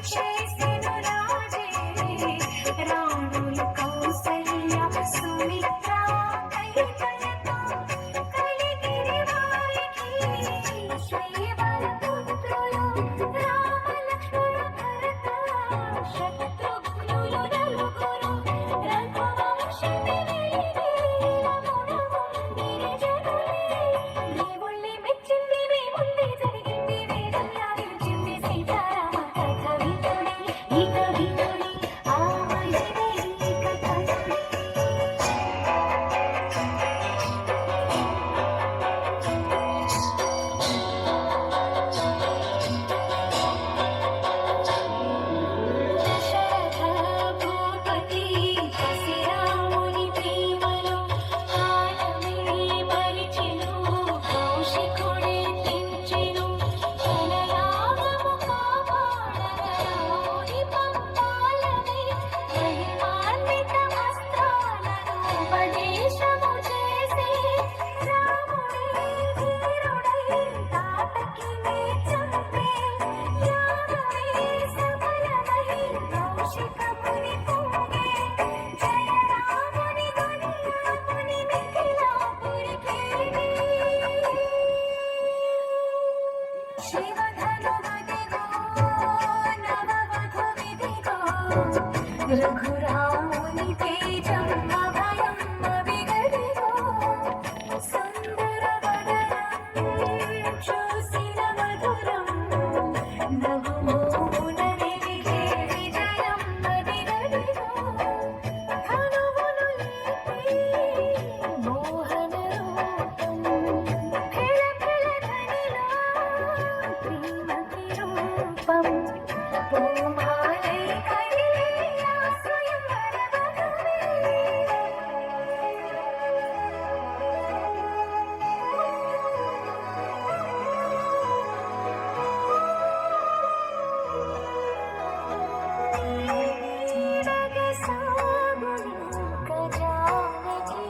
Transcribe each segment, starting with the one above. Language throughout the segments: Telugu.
చేసెను రాజే రాణులు కౌసల్య సుమిత్ర కైకలతో కలిగిరి వారికి శ్రీవరపుత్రులు రామ లక్ష్మణ భరత శత్రుఘ్నులు నలుగురు రఘువంశమి వెలిగి దేవుళ్ళే మెచ్చింది వేముళ్ళే జరిగింది వేదల్లా నిలిచింది సీతారామ కథ వినుడి ఇక వినుడి ఆమయిదే ఇక కనుడి దశరథ భూపతి శ్రీరాముని ప్రేమలో హారమే మరిచెను కౌశికుడే తెంచెను తన యాగము కాపాడగరాముని పంపాలని మహిమాన్విత అస్త్రాలను ఉపదేశము చేసి రాముడే ధీరుడై తాటకినే చంపే యాగమే సఫలమై కౌశికముని పొంగే జయ రాముని ధ్వనియాముని మిథిలాపురికేగి శివధనుమదిగో నవవధు విధిగో రఘురాముని తేజం అభయం అవిగదిగో సుందర వదనం చూసిన మధురం నగుమోమున వెలిగే విజయం అదిగదిగో ధనువును లేపి మోహన రూపం ఫెళఫెళ ధనిలో ప్రేమకి రూపం పూమాలై కైలేయ స్వయంవర వధువే నీడగ సాగును గజానకీయని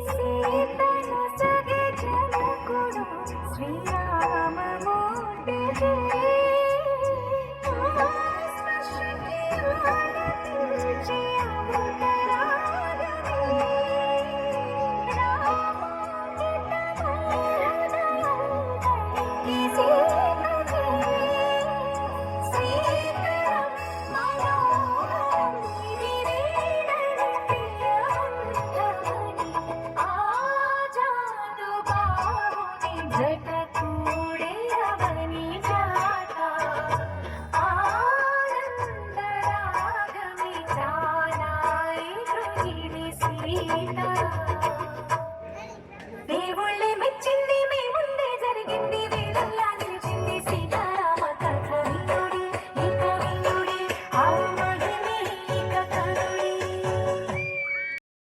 సీతను సగె జనకుడు శ్రీరామమూర్తికి స్పర్శకి ఆలపించి అమృతరాగమే రామోదితమై హృదయం కలిగి సీతకే శ్రీకరం మనోహరం ఇది వీడని ప్రియవంతమని ఆ జానుబాహుని జట